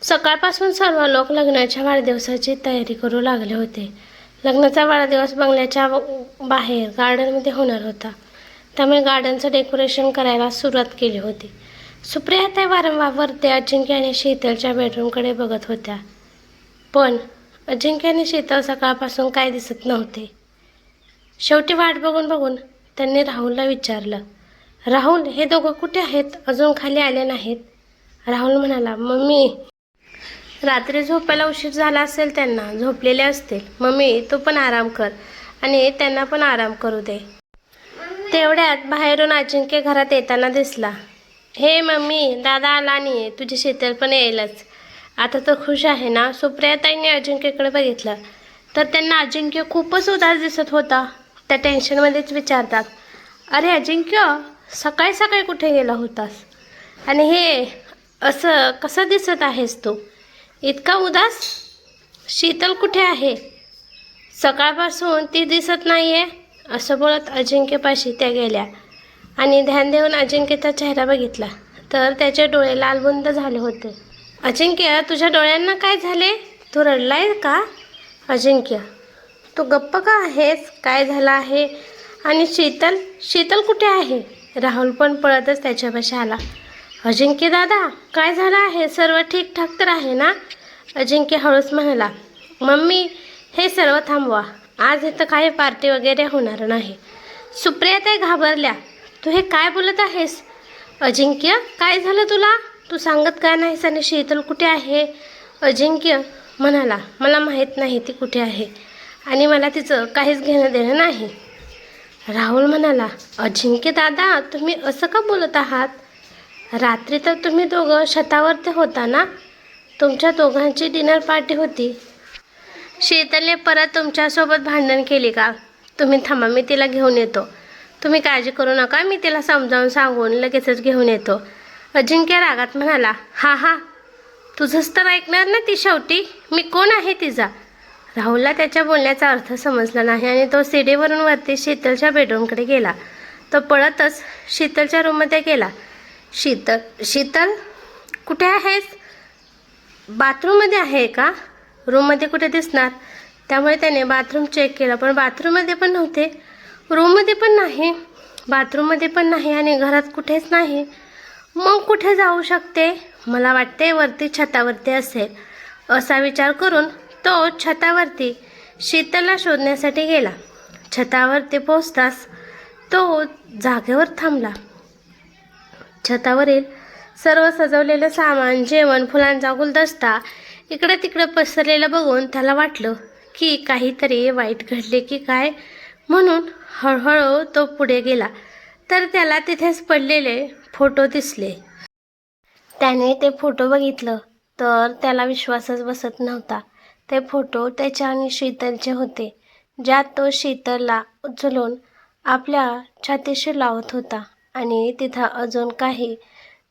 सकाळपासून सर्व लोक लग्नाच्या वाढदिवसाची तयारी करू लागले होते. लग्नाचा वाढदिवस बंगल्याच्या बाहेर गार्डनमध्ये होणार होता. त्यामुळे गार्डनचं डेकोरेशन करायला सुरुवात केली होती. सुप्रियाताई वारंवार वरती अजिंक्य आणि शीतलच्या बेडरूमकडे बघत होत्या. पण अजिंक्य आणि शीतल सकाळपासून काय दिसत नव्हते. शेवटी वाट बघून बघून त्यांनी राहुलला विचारलं, राहुल, हे दोघं कुठे आहेत? अजून खाली आले नाहीत. राहुल म्हणाला, मम्मी, रात्री झोपायला उशीर झाला असेल, त्यांना झोपलेले असतील. मम्मी, तू पण आराम कर आणि त्यांना पण आराम करू दे. तेवढ्यात बाहेरून अजिंक्य घरात येताना दिसला. हे मम्मी, दादा आला नाही, तुझी शीतल पण येईलच. आता तर खुश आहे ना? सुप्रियाताईंनी अजिंक्यकडे बघितलं तर त्यांना अजिंक्य खूपच उदास दिसत होता. त्या टेन्शनमध्येच विचारतात, अरे अजिंक्य, सकाळी सकाळी कुठे गेला होतास? आणि हे असं कसं दिसत आहेस तू, इतका उदास? शीतल कुठे आहे? सकाळपासून ती दिसत नाही आहे. असं बोलत अजिंक्यपाशी त्या गेल्या आणि ध्यान देऊन अजिंक्यचा चेहरा बघितला तर त्याचे डोळे लालबुंद झाले होते. अजिंक्य, तुझ्या डोळ्यांना काय झाले? तू रडलाय का? अजिंक्य, तू गप्प का आहेस? काय झालं आहे? आणि शीतल, शीतल कुठे आहे? राहुल पण पळतच त्याच्यापाशी आला. अजिंक्य दादा, काय झालं आहे? सर्व ठीकठाक तर आहे ना? अजिंक्य हळूच म्हणाला, मम्मी, हे सर्व थांबवा. आज इथं काही पार्टी वगैरे होणार नाही. सुप्रियाताई घाबरल्या. तू हे काय बोलत आहेस? अजिंक्य, काय झालं तुला? तू सांगत का नाहीस? आणि शीतल कुठे आहे? अजिंक्य म्हणाला, मला माहीत नाही ती कुठे आहे आणि मला तिचं काहीच घेणं देणं नाही. राहुल म्हणाला, अजिंक्य दादा, तुम्ही असं का बोलत आहात? रात्री तर तुम्ही दोघं छतावरती होता ना? तुमच्या दोघांची डिनर पार्टी होती. शीतलने परत तुमच्यासोबत भांडण केली का? तुम्ही थांबा, मी तिला घेऊन येतो. तुम्ही काळजी करू नका, मी तिला समजावून सांगून लगेचच घेऊन येतो. अजिंक्य रागात म्हणाला, हा, तुझंच तर ऐकणार ना ती शेवटी. मी कोण आहे तिचा? राहुलला त्याच्या बोलण्याचा अर्थ समजला नाही आणि तो सीडीवरून वरती शीतलच्या बेडरूमकडे गेला. तो पळतच शीतलच्या रूममध्ये गेला. शीतल, कुठे आहेस? बाथरूममध्ये आहे का? रूममध्ये कुठे दिसणार? त्यामुळे त्याने बाथरूम चेक केलं, पण बाथरूममध्ये पण नव्हते. रूममध्ये पण नाही, बाथरूममध्ये पण नाही आणि घरात कुठेच नाही. मग कुठे जाऊ शकते? मला वाटते वरती छतावरती असेल. असा विचार करून तो छतावरती शीतलला शोधण्यासाठी गेला. छतावरती पोहोचताच तो जागेवर थांबला. छतावरील सर्व सजवलेलं सामान, जेवण, फुलांचा गुलदस्ता इकडं तिकडं पसरलेलं बघून त्याला वाटलं की काहीतरी वाईट घडले की काय, म्हणून हळूहळू तो पुढे गेला तर त्याला तिथेच पडलेले फोटो दिसले. त्याने ते फोटो बघितलं तर त्याला विश्वासच बसत नव्हता. ते फोटो त्याच्या आणि शीतलचे होते, ज्यात तो शीतलला उचलून आपल्या छातीशी लावत होता आणि तिथं अजून काही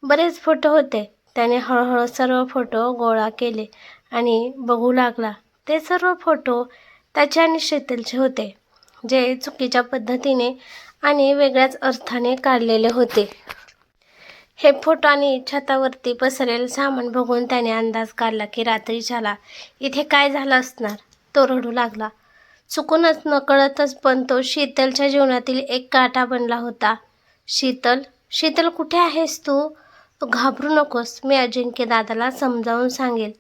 बरेच फोटो होते. त्याने हळूहळू सर्व फोटो गोळा केले आणि बघू लागला. ते सर्व फोटो त्याच्या आणि शीतलचे होते, जे चुकीच्या पद्धतीने आणि वेगळ्याच अर्थाने काढलेले होते. हे फोटो आणि छतावरती पसरलेलं सामान बघून त्याने अंदाज काढला की रात्रीच्याला इथे काय झालं असणार. तो रडू लागला. चुकूनच नकळतच पण तो शीतलच्या जीवनातील एक काटा बनला होता. शीतल कुठे आहेस तू? घाबरू नकोस, मी अजिंक्य दादाला समजावून सांगेल.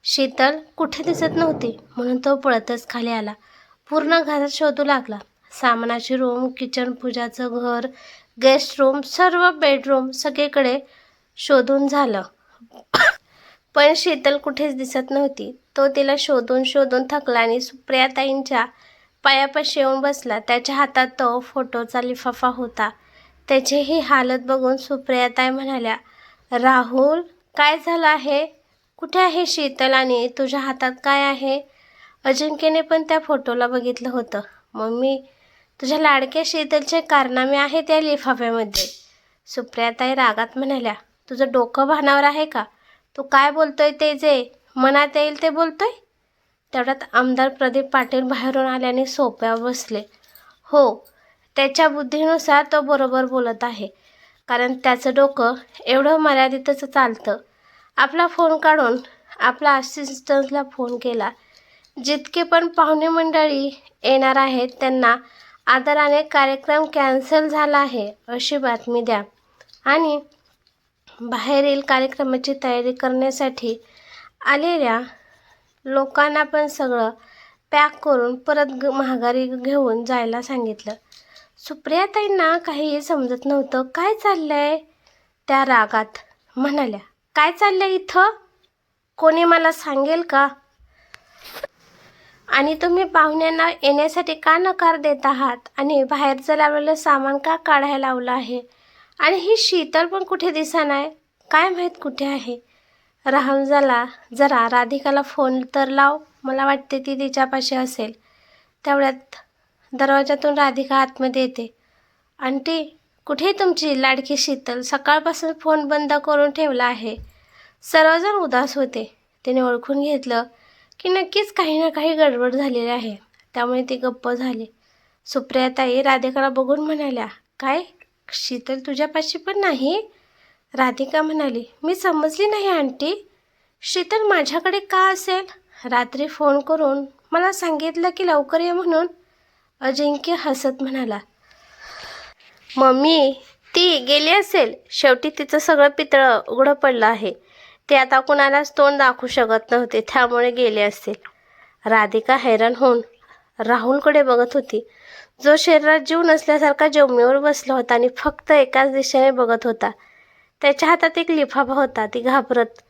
शीतल कुठे दिसत नव्हती म्हणून तो पळतच खाली आला. पूर्ण घरात शोधू लागला. सामानाची रूम, किचन, पूजाचं घर, गेस्ट रूम, सर्व बेडरूम, सगळीकडे शोधून झालं. पण शीतल कुठेच दिसत नव्हती. तो तिला शोधून शोधून थकला आणि सुप्रियाताईंच्या पायापाशी येऊन बसला. त्याच्या हातात तो फोटोचा लिफाफा होता. त्याची ही हालत बघून सुप्रियाताई म्हणाल्या, राहुल, काय झालं आहे? कुठे आहे शीतल आणि तुझ्या हातात काय आहे? अजिंक्यने पण त्या फोटोला बघितलं होतं. मम्मी, तुझ्या लाडक्या शीतलचे कारनामे आहेत या लिफाफ्यामध्ये. सुप्रियाताई रागात म्हणाल्या, तुझं डोकं भानावर आहे का? तू काय बोलतोय ते जे मनात येईल ते बोलतोय? तेवढ्यात आमदार प्रदीप पाटील बाहेरून आल्याने सोफ्यावर बसले. हो, त्याच्या बुद्धीनुसार तो बरोबर बोलत आहे, कारण त्याचं डोकं एवढं मर्यादितच चालतं. आपला फोन काढून आपल्या असिस्टंटला फोन केला. जितके पण पाहुणे मंडळी येणार आहेत त्यांना आदराने कार्यक्रम कॅन्सल झाला आहे अशी बातमी द्या आणि बाहेरील कार्यक्रमाची तयारी करण्यासाठी आलेल्या लोकांना पण सगळं पॅक करून परत माघारी घेऊन जायला सांगितलं. सुप्रियाताईंना काहीही समजत नव्हतं. काय चाललंय? त्या रागात म्हणाल्या, काय चाललंय इथं? कोणी मला सांगेल का? आणि तुम्ही पाहुण्यांना येण्यासाठी का नकार देत आहात? आणि बाहेरचं लावलेलं सामान का काढायला लावलं आहे? आणि ही शीतल पण कुठे दिसेनाय, काय माहीत कुठे आहे? राहुल जरा राधिकाला फोन तर लाव, मला वाटते ती तिच्यापाशी असेल. तेवढ्यात दरवाजातून राधिका आतमध्ये येते. आंटी, कुठे तुमची लाडकी शीतल? सकाळपासून फोन बंद करून ठेवला आहे. सर्वजण उदास होते. तिने ओळखून घेतलं की नक्कीच काही ना काही गडबड झालेली आहे. त्यामुळे ती गप्प झाली. सुप्रियाताई राधिकाला बघून म्हणाल्या, काय शीतल तुझ्यापाशी पण नाही? राधिका म्हणाली, मी समजली नाही आंटी. शीतल माझ्याकडे का असेल? रात्री फोन करून मला सांगितलं की लवकर ये म्हणून. अजिंक्य हसत म्हणाला, मम्मी ती गेली असेल. शेवटी तिचं सगळं पितळं उघडं पडलं आहे. ते आता कुणालाच तोंड दाखवू शकत नव्हते, त्यामुळे गेले असेल. राधिका हैराण होऊन राहुलकडे बघत होती, जो शरीरात जीव नसल्यासारखा जमिनीवर बसला होता आणि फक्त एकाच दिशेने बघत होता. त्याच्या हातात एक लिफाफा होता. ती घाबरत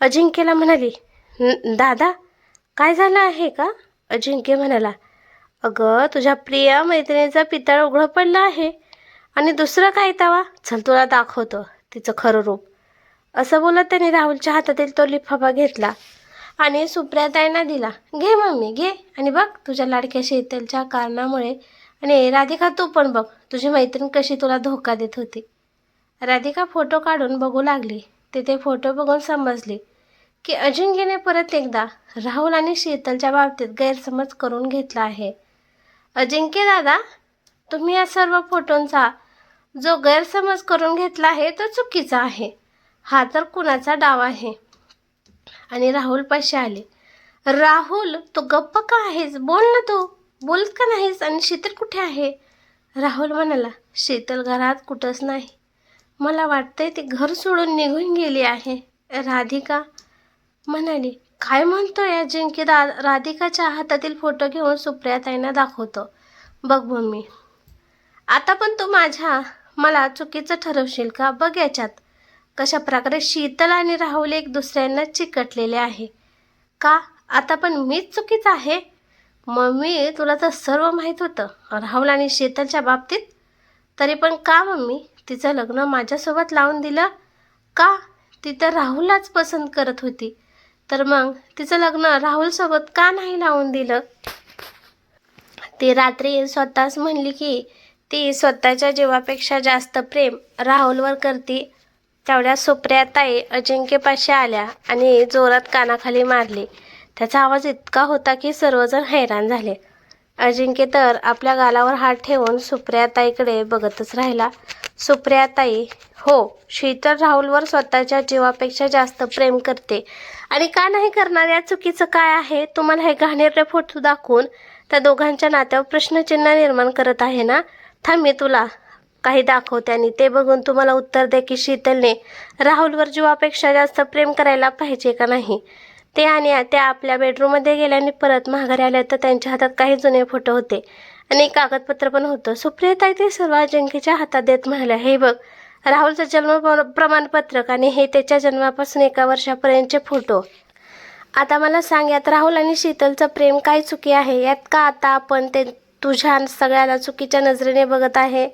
अजिंक्यला म्हणाली, दादा काय झालं आहे का? अजिंक्य म्हणाला, अगं तुझ्या प्रिय मैत्रिणीचं पितळ उघडं पडलं आहे. आणि दुसरं काय तवा? चल तुला दाखवतो तिचं खरं रूप. असं बोलत त्याने राहुलच्या हातातील तो लिफाफा घेतला आणि सुप्रियाताईंना दिला. घे मम्मी घे, आणि बघ तुझ्या लाडक्या शीतलच्या कारणामुळे. आणि राधिका तू पण बघ, तुझी मैत्रीण कशी तुला धोका देत होती. राधिका फोटो काढून बघू लागली. ते फोटो बघून समजली की अजिंक्यने परत एकदा राहुल आणि शीतलच्या बाबतीत गैरसमज करून घेतला आहे. अजिंक्य दादा, तुम्ही या सर्व फोटोंचा जो गैरसमज करून घेतला आहे तो चुकीचा आहे. हा तर कुणाचा डाव आहे? आणि राहुल पाशी आले. राहुल, तू गप्प का आहेस? बोल ना, तू बोलत का नाहीस? आणि शीतल कुठे आहे? राहुल म्हणाला, शीतल घरात कुठंच नाही. मला वाटतंय ती घर सोडून निघून गेली आहे. राधिका म्हणाली, काय म्हणतोय अजिंक्य? राधिकाच्या हातातील फोटो घेऊन सुप्रियाताईंना दाखवतो. बघ मम्मी, आता पण तू मला चुकीचं ठरवशील का? बघ याच्यात कशा प्रकारे शीतल आणि राहुल एक दुसऱ्यांना चिकटलेले आहे. का आता पण मीच चुकीचं आहे? मम्मी, तुला तर सर्व माहीत होतं राहुल आणि शीतलच्या बाबतीत. तरी पण का मम्मी तिचं लग्न माझ्यासोबत लावून दिलं? का? ती तर राहुललाच पसंत करत होती. तर मग तिचं लग्न राहुलसोबत का नाही लावून दिलं? ती रात्री स्वतःच म्हणली की ती स्वतःच्या जीवापेक्षा जास्त प्रेम राहुलवर करते. तेवढ्या सुप्रियाताई अजिंक्यपाशी आल्या आणि जोरात कानाखाली मारली. त्याचा आवाज इतका होता की सर्वजण हैराण झाले. अजिंक्य तर आपल्या गालावर हात ठेवून सुप्रियाताईकडे बघतच राहिला. सुप्रियाताई, हो, शीतल राहुलवर स्वतःच्या जीवापेक्षा जास्त प्रेम करते. आणि का नाही करणार? या चुकीचं काय आहे? तुम्हाला हे घाणेरडे फोटो दाखवून त्या दोघांच्या नात्यावर प्रश्नचिन्ह निर्माण करत आहे ना? थांब, मी तुला काही दाखवते आणि ते बघून तुम्हाला उत्तर दे की शीतलने राहुलवर जीवापेक्षा जास्त प्रेम करायला पाहिजे का नाही ते. आणि त्या आपल्या बेडरूममध्ये गेल्याने परत माघारी आल्या तर त्यांच्या हातात काही जुने फोटो होते आणि कागदपत्र पण होतं. सुप्रियाताई ते सर्व अजिंक्यच्या हातात देत म्हणाल्या, हे बघ, राहुलचं जन्म प्रमाणपत्रक आणि हे त्याच्या जन्मापासून 1 वर्षापर्यंतचे फोटो. आता मला सांग, यात राहुल आणि शीतलचं प्रेम काय चुकी आहे? यात का आता आपण ते तुझ्या सगळ्याला चुकीच्या नजरेने बघत आहे?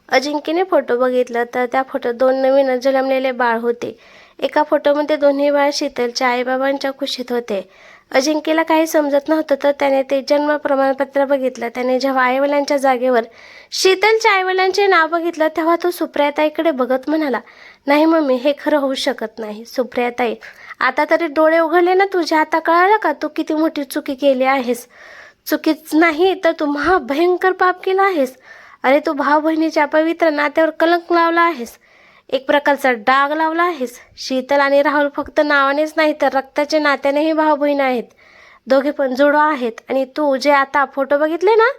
अजिंक्यने फोटो बघितला तर त्या फोटोत 2 नवीन जन्मलेले बाळ होते. एका फोटोमध्ये दोन्ही बाळ शीतलच्या आईबाबांच्या कुशीत होते. अजिंक्यला काही समजत नव्हतं तर त्याने ते जन्म प्रमाणपत्र बघितलं. त्याने जेव्हा आईवडिलांच्या जागेवर शीतलच्या आईवडिलांचे नाव बघितलं तेव्हा तो सुप्रियाताईकडे बघत म्हणाला, नाही मम्मी, हे खरं होऊ शकत नाही. सुप्रियाताई, आता तरी डोळे उघडले ना तुझ्या? आता कळालं का तू किती मोठी चुकी केली आहेस? चुकीच नाही तर तू महाभयंकर पाप केलं आहेस. अरे, तू भाऊ बहिणीच्या पवित्र नात्यावर कलंक लावला आहेस. एक प्रकारचा डाग लावला आहेस. शीतल आणि राहुल फक्त नावानेच नाही तर रक्ताचे नात्यानेही भाऊ बहीण आहेत. दोघे पण जुळवा आहेत. आणि तू जे आता फोटो बघितले ना,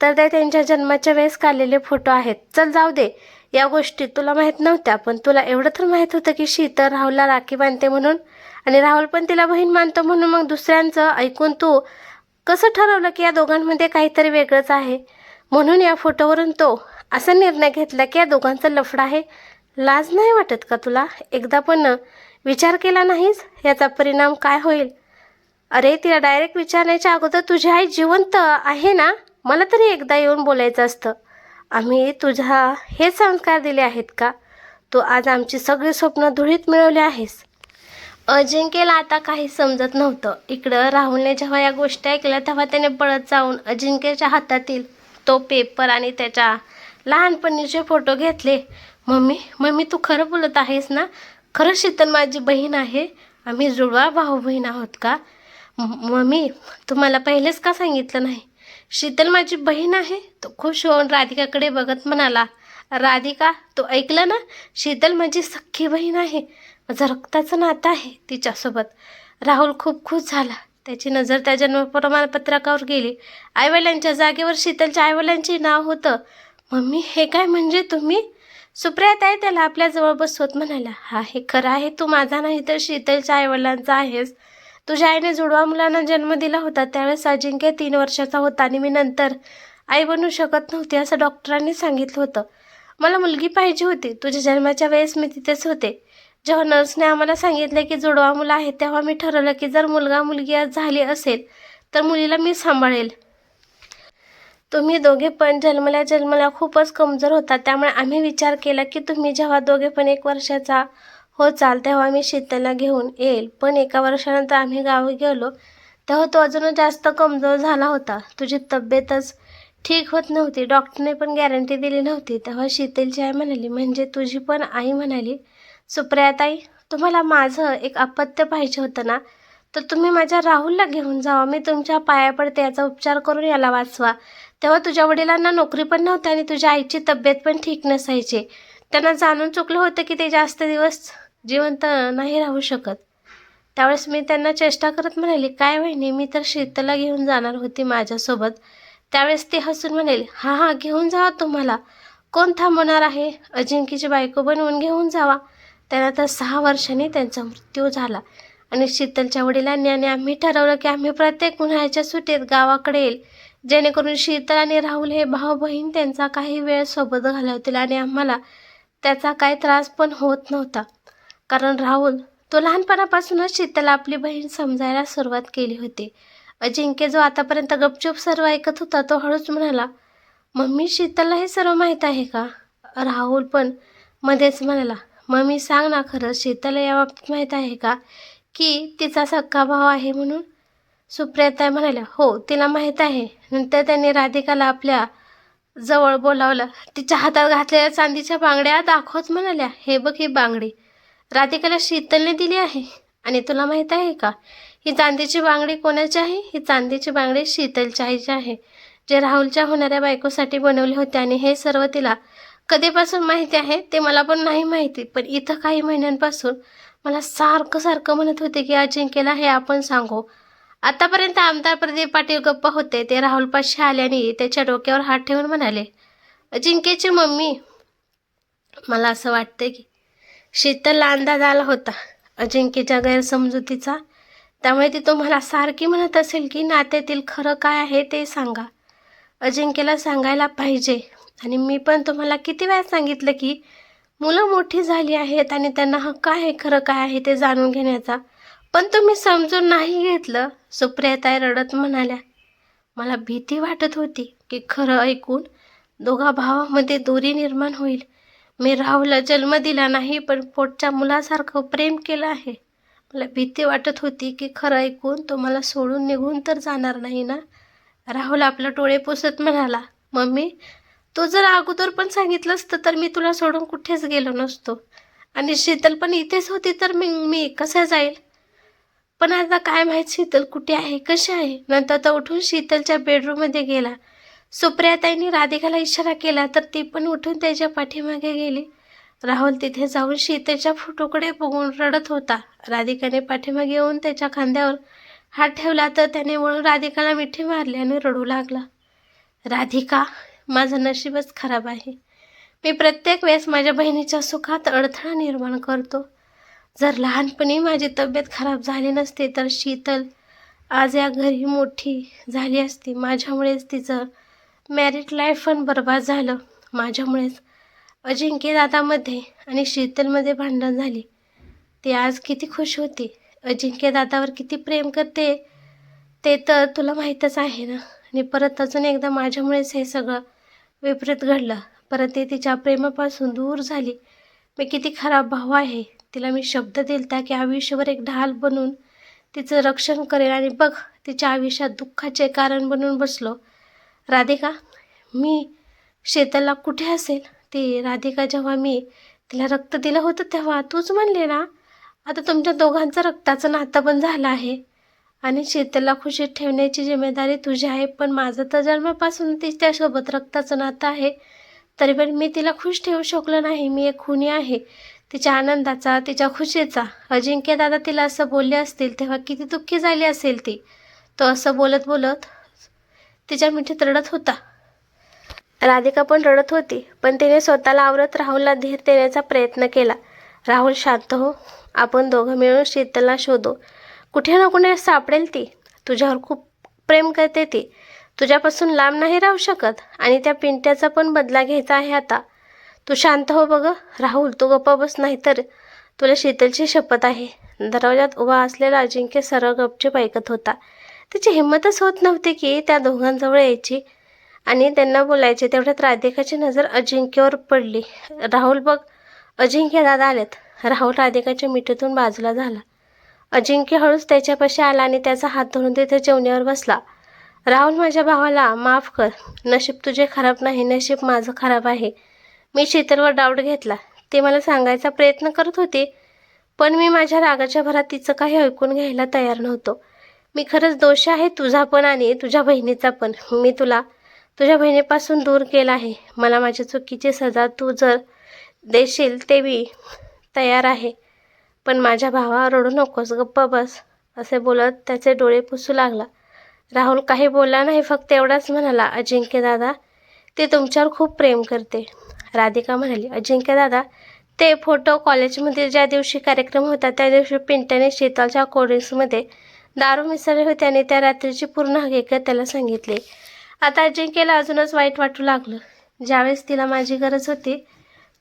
तर ते त्यांच्या जन्माच्या वेळेस काढलेले फोटो आहेत. चल जाऊ दे, या गोष्टी तुला माहीत नव्हत्या, पण तुला एवढं तर माहीत होतं की शीतल राहुलला राखी बांधते म्हणून, आणि राहुल पण तिला बहीण मानतो म्हणून. मग दुसऱ्यांचं ऐकून तू कसं ठरवलं की या दोघांमध्ये काहीतरी वेगळंच आहे? म्हणून या फोटोवरून तो असा निर्णय घेतला की या दोघांचं लफडं आहे. लाज नाही वाटत का तुला? एकदा पण विचार केला नाहीस याचा परिणाम काय होईल? अरे, तिला डायरेक्ट विचारण्याच्या अगोदर तुझी आई जिवंत आहे ना, मला तरी एकदा येऊन बोलायचं असतं. आम्ही तुझ्या हे संस्कार दिले आहेत का? तू आज आमची सगळी स्वप्न धुळीत मिळवली आहेस. अजिंक्यला आता काही समजत नव्हतं. इकडं राहुलने जेव्हा या गोष्टी ऐकल्या तेव्हा त्याने पळत जाऊन अजिंक्यच्या हातातील तो पेपर आणि त्याच्या लहानपणीचे फोटो घेतले. मम्मी मम्मी तू खरं बोलत आहेस ना? खरं शीतल माझी बहीण आहे? आम्ही जुळवा भाऊ बहीण आहोत का? मम्मी तुम्हाला पहिलेच का सांगितलं नाही? शीतल माझी बहीण आहे. तो खुश होऊन राधिकाकडे बघत म्हणाला, राधिका तू ऐकलं ना? शीतल माझी सख्खी बहीण आहे. माझं रक्ताचं नातं आहे तिच्यासोबत. राहुल खूप खुश झाला. त्याची नजर त्या जन्म प्रमाणपत्रकावर गेली. आईवडिलांच्या जागेवर शीतलच्या आईवडिलांचे नाव होतं. मम्मी हे काय म्हणजे तुम्ही? सुप्रियाताई त्याला आपल्याजवळ बसवत म्हणाल्या, हा हे खरं आहे, तू माझा नाही तर शीतलच्या आईवडिलांचा आहेस. तुझ्या आईने जुळवा मुलांना जन्म दिला होता त्यावेळेस अजिंक्य 3 वर्षाचा होता आणि मी नंतर आई बनू शकत नव्हती असं डॉक्टरांनी सांगितलं होतं. मला मुलगी पाहिजे होती. तुझ्या जन्माच्या वेळेस मी तिथेच होते. जेव्हा नर्सने आम्हाला सांगितले की जुळवा मुलं आहे तेव्हा मी ठरवलं की जर मुलगा मुलगी आज झाली असेल तर मुलीला मी सांभाळेल. तुम्ही दोघे पण जन्मल्या खूपच कमजोर होता, त्यामुळे आम्ही विचार केला की तुम्ही जेव्हा दोघे पण 1 वर्षाचा होचाल तेव्हा मी शीतलला घेऊन येईल. पण 1 वर्षानंतर आम्ही गावी गेलो तेव्हा तो अजूनच जास्त कमजोर झाला होता. तुझी तब्येतच ठीक होत नव्हती. डॉक्टरने पण गॅरंटी दिली नव्हती. तेव्हा शीतलची आई म्हणाली, म्हणजे तुझी पण आई म्हणाली, सुप्रियाताई तुम्हाला माझं एक अपत्य पाहिजे होतं ना, तर तुम्ही माझ्या राहुलला घेऊन जावा. मी तुमच्या पाया पडते, याचा उपचार करून याला वाचवा. तेव्हा तुझ्या वडिलांना नोकरी पण नव्हती आणि तुझ्या आईची तब्येत पण ठीक नसायची. त्यांना जाणून चुकलं होतं की ते जास्त दिवस जिवंत नाही राहू शकत. त्यावेळेस मी त्यांना चेष्टा करत म्हणाली, काय वहिनी मी तर शीतलला घेऊन जाणार होती माझ्यासोबत. त्यावेळेस ते हसून म्हणाले, हां हां घेऊन जावा, तुम्हाला कोण थांबवणार आहे? अजिंक्यची बायको बनवून घेऊन जावा. त्यानंतर 6 वर्षांनी त्यांचा मृत्यू झाला आणि शीतलच्या वडिलांनी आणि आम्ही ठरवलं की आम्ही प्रत्येक उन्हाळ्याच्या सुट्टीत गावाकडे येईल, जेणेकरून शीतल आणि राहुल हे भाऊ बहीण त्यांचा काही वेळ सोबत घालवतील आणि आम्हाला त्याचा काही त्रास पण होत नव्हता. कारण राहुल तो लहानपणापासूनच शीतल आपली बहीण समजायला सुरुवात केली होती. अजिंक्य जो आतापर्यंत गपचूप सर्व ऐकत होता तो हळूच म्हणाला, मम्मी शीतलला हे सर्व माहीत आहे का? राहुल पण मध्येच म्हणाला, मम्मी सांग ना खरं, शीतलला या बाबतीत माहीत आहे का की तिचा सख्खा भाऊ आहे म्हणून? सुप्रियाताई म्हणाल्या, हो तिला माहीत आहे. नंतर त्यांनी राधिकाला आपल्या जवळ बोलावलं. तिच्या हातात घातलेल्या चांदीच्या बांगड्या दाखवत म्हणाल्या, हे बघ ही बांगडी राधिकाला शीतलने दिली आहे. आणि तुला माहीत आहे का ही चांदीची बांगडी कोणाची आहे? ही चांदीची बांगडी शीतलच्या आईची आहे, जे राहुलच्या होणाऱ्या बायकोसाठी बनवली होती. आणि हे सर्व तिला कधीपासून माहिती आहे ते मला पण नाही माहिती, पण इथं काही महिन्यांपासून मला सारखं म्हणत होते की अजिंक्यला हे आपण सांगू. आतापर्यंत आमदार प्रदीप पाटील गप्प होते. ते राहुलपाशी आल्याने त्याच्या डोक्यावर हात ठेवून म्हणाले, अजिंक्यची मम्मी, मला असं वाटते की शीतलला अंदाज आला होता अजिंक्यच्या गैरसमजुतीचा, त्यामुळे ती तुम्हाला सारखी म्हणत असेल की नात्यातील खरं काय आहे ते सांगा. अजिंक्यला सांगायला पाहिजे. आणि मी पण तुम्हाला किती वेळा सांगितलं की मुलं मोठी झाली आहेत आणि त्यांना हक्क आहे खरं काय आहे ते जाणून घेण्याचा, पण तुम्ही समजून नाही घेतलं. सुप्रियाताई रडत म्हणाल्या, मला भीती वाटत होती की खरं ऐकून दोघा भावामध्ये दूरी निर्माण होईल. मी राहुलला जन्म दिला नाही, पण पोटच्या मुलासारखं प्रेम केलं आहे. मला भीती वाटत होती की खरं ऐकून तो मला सोडून निघून तर जाणार नाही ना. राहुल आपलं डोळे पुसत म्हणाला, मम्मी तू जर अगोदर पण सांगितलं असतं तर मी तुला सोडून कुठेच गेलो नसतो, आणि शीतल पण इथेच होती तर मी कसं जाईल? पण आता काय माहीत शीतल कुठे आहे, कशी आहे? नंतर तो उठून शीतलच्या बेडरूममध्ये गेला. सुप्रियाताईंनी राधिकाला इशारा केला तर ती पण उठून त्याच्या पाठीमागे गेली. राहुल तिथे जाऊन शीतेच्या फोटोकडे बघून रडत होता. राधिकाने पाठीमागे येऊन त्याच्या खांद्यावर हात ठेवला तर त्याने वळून राधिकाला मिठी मारली आणि रडू लागला. राधिका, माझं नशीबच खराब आहे. मी प्रत्येक वेळेस माझ्या बहिणीच्या सुखात अडथळा निर्माण करतो. जर लहानपणी माझी तब्येत खराब झाली नसती तर शीतल आज या घरी मोठी झाली असती. माझ्यामुळेच तिचं मॅरिड लाईफ पण बर्बाद झालं. माझ्यामुळेच अजिंक्य दादामध्ये आणि शीतलमध्ये भांडण झाली. ती आज किती खुश होती. अजिंक्य दादावर किती प्रेम करते ते तर तुला माहीतच आहे ना. आणि परत अजून एकदा माझ्यामुळेच हे सगळं विपरीत घडलं. परत ती तिच्या प्रेमापासून दूर झाली. मी किती खराब भाऊ आहे. तिला मी शब्द दिलता की आयुष्यभर एक ढाल बनून तिचं रक्षण करेल आणि बघ तिच्या आयुष्यात दुःखाचे कारण बनून बसलो. राधिका, मी शीतलला कुठे असेल? ती राधिका जेव्हा मी तिला रक्त दिलं होतं तेव्हा तूच म्हणले ना आता तुमच्या दोघांचं रक्ताचं नातं पण झालं आहे आणि शीतलला खुशीत ठेवण्याची जिम्मेदारी तुझी आहे. पण माझं तर जन्मापासून तिच्यासोबत रक्ताचं नातं आहे, तरी पण मी तिला खुश ठेवू शकलो नाही. मी एक खुनी आहे तिच्या आनंदाचा, तिच्या खुशीचा. अजिंक्य दादा तिला असं बोलले असतील तेव्हा किती दुःखी झाली असेल ती. तो असं बोलत बोलत तिच्या मिठीत रडत होता. राधिका पण रडत होती, पण तिने स्वतःला आवरत राहुलला धीर देण्याचा प्रयत्न केला. राहुल, शांत हो. आपण दोघं मिळून शीतलला शोधू. कुठे ना कुठे सापडेल ती. तुझ्यावर खूप प्रेम करते ती. तुझ्यापासून लांब नाही राहू शकत आणि त्या पिंट्याचा पण बदला घ्यायचा आहे आता. तू शांत हो बघ. राहुल, तू गप्पा बस, नाही तर तुला शीतलची शपथ आहे. दरवाजात उभा असलेला अजिंक्य सरळ गपचूप ऐकत होता. तिची हिंमतच होत नव्हती की त्या दोघांजवळ यायची आणि त्यांना बोलायचे. तेवढ्यात राधिकाची नजर अजिंक्यवर पडली. राहुल बघ, अजिंक्य दादा आलेत. राहुल राधिकाच्या मिठीतून बाजूला झाला. अजिंक्य हळूच त्याच्यापाशी आला आणि त्याचा हात धरून तिथे जेवण्यावर बसला. राहुल, माझ्या भावाला माफ कर. नशीब तुझे खराब नाही, नशीब माझं खराब आहे. मी शीतलवर डाऊट घेतला. ती मला सांगायचा प्रयत्न करत होती, पण मी माझ्या रागाच्या भरात तिचं काही ऐकून घ्यायला तयार नव्हतो. मी खरंच दोषी आहे, तुझा पण आणि तुझ्या बहिणीचा पण. मी तुला तुझ्या बहिणीपासून दूर केलं आहे. मला माझ्या चुकीची सजा तू जर देशील ते मी तयार आहे, पण माझ्या भावा रडू नकोस, गप्प बस, असे बोलत त्याचे डोळे पुसू लागला. राहुल काही बोलला नाही, फक्त एवढाच म्हणाला, अजिंक्य दादा, ते तुमच्यावर खूप प्रेम करते. राधिका म्हणाली, अजिंक्य दादा, ते फोटो कॉलेजमध्ये ज्या दिवशी कार्यक्रम होता त्या दिवशी पिंट्याने शीतलच्या कोल्ड्रिंक्समध्ये दारू मिसळली होती आणि त्या रात्रीची पूर्ण हकीकत त्याला सांगितली. आता अजिंक्यला अजूनच वाईट वाटू लागलं. ज्यावेळेस तिला माझी गरज होती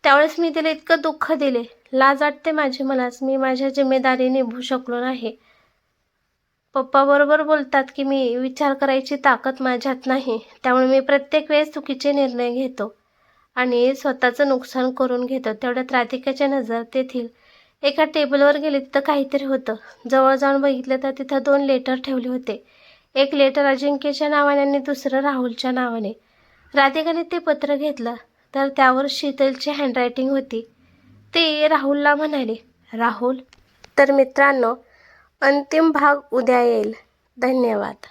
त्यावेळेस मी तिला इतकं दुःख दिले. लाज वाटते माझी मलाच. मी माझ्या जिम्मेदारी निभवू शकलो नाही. पप्पा बरोबर बोलतात की मी विचार करायची ताकद माझ्यात नाही, त्यामुळे मी प्रत्येक वेळेस चुकीचे निर्णय घेतो आणि स्वतःचं नुकसान करून घेतो. तेवढ्यात राधिकाची नजर तेथील एका टेबलवर गेली. तिथं काहीतरी होतं. जवळ जाऊन बघितलं तर तिथं 2 लेटर ठेवले होते. एक लेटर अजिंक्यच्या नावाने आणि दुसरं राहुलच्या नावाने. राधिकाने ते पत्र घेतलं तर त्यावर शीतलची हँडरायटिंग होती. ते राहुलला म्हणाले, राहुल. तर मित्रांनो, अंतिम भाग उद्या येईल. धन्यवाद.